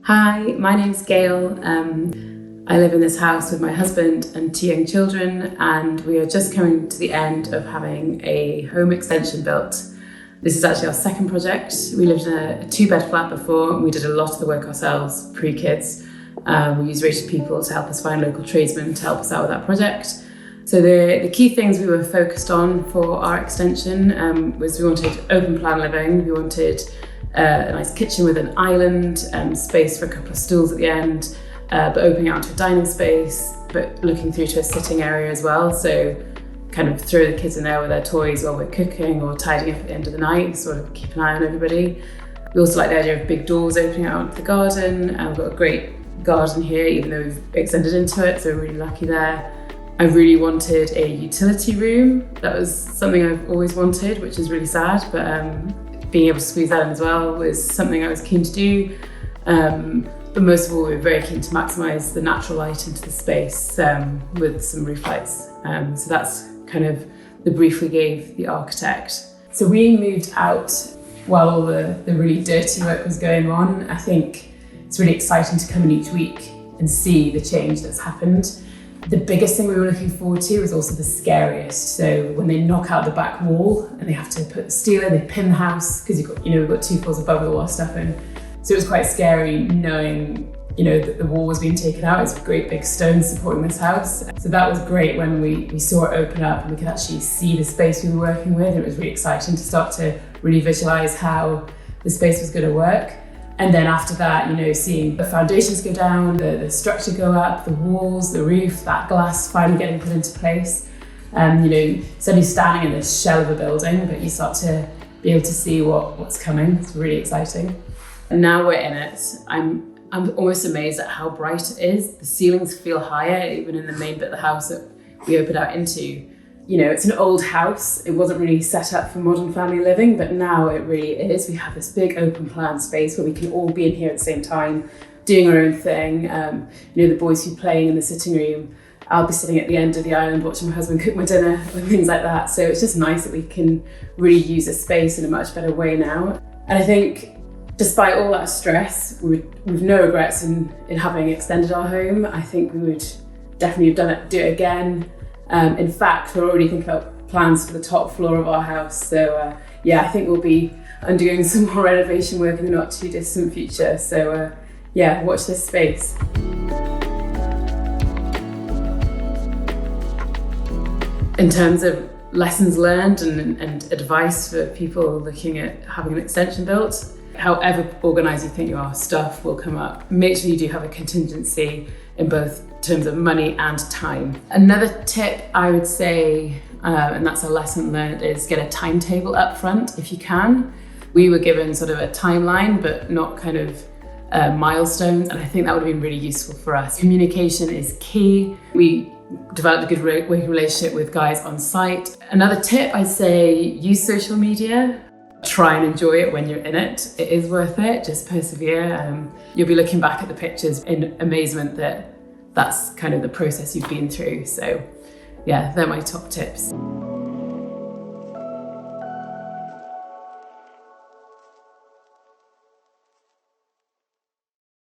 Hi, my name's Gail. I live in this house with my husband and 2 young children, and we are just coming to the end of having a home extension built. This is actually our second project. We lived in a 2-bed flat before, and we did a lot of the work ourselves pre-kids. We used rated people to help us find local tradesmen to help us out with that project. So the key things we were focused on for our extension was we wanted open plan living, we wanted a nice kitchen with an island, space for a couple of stools at the end, but opening out to a dining space, but looking through to a sitting area as well. So kind of throw the kids in there with their toys while we're cooking or tidying up at the end of the night, sort of keep an eye on everybody. We also like the idea of big doors opening out into the garden. We've got a great garden here, even though we've extended into it, so we're really lucky there. I really wanted a utility room. That was something I've always wanted, which is really sad, but being able to squeeze that in as well was something I was keen to do. But most of all, we were very keen to maximise the natural light into the space with some roof lights. So that's kind of the brief we gave the architect. So we moved out while all the really dirty work was going on. I think it's really exciting to come in each week and see the change that's happened. The biggest thing we were looking forward to was also the scariest. So when they knock out the back wall and they have to put the steel in, they pin the house, because we've got 2 floors above with all our stuff in. So it was quite scary knowing, that the wall was being taken out. It's a great big stone supporting this house. So that was great when we saw it open up and we could actually see the space we were working with. It was really exciting to start to really visualize how the space was going to work. And then after that, seeing the foundations go down, the structure go up, the walls, the roof, that glass finally getting put into place. Suddenly standing in this shell of a building, but you start to be able to see what's coming. It's really exciting. And now we're in it. I'm almost amazed at how bright it is. The ceilings feel higher, even in the main bit of the house that we opened out into. It's an old house. It wasn't really set up for modern family living, but now it really is. We have this big open plan space where we can all be in here at the same time, doing our own thing. The boys who are playing in the sitting room, I'll be sitting at the end of the island watching my husband cook my dinner and things like that. So it's just nice that we can really use the space in a much better way now. And I think despite all that stress, we've no regrets in having extended our home. I think we would definitely do it again. In fact, we're already thinking about plans for the top floor of our house. So I think we'll be undergoing some more renovation work in the not too distant future. So watch this space. In terms of lessons learned and advice for people looking at having an extension built, however organised you think you are, stuff will come up. Make sure you do have a contingency in both terms of money and time. Another tip I would say, and that's a lesson learned, is get a timetable up front if you can. We were given sort of a timeline, but not kind of milestones, and I think that would have been really useful for us. Communication is key. We developed a good working relationship with guys on site. Another tip, I'd say, use social media. Try and enjoy it when you're in it. It is worth it, just persevere. You'll be looking back at the pictures in amazement that that's kind of the process you've been through. So they're my top tips.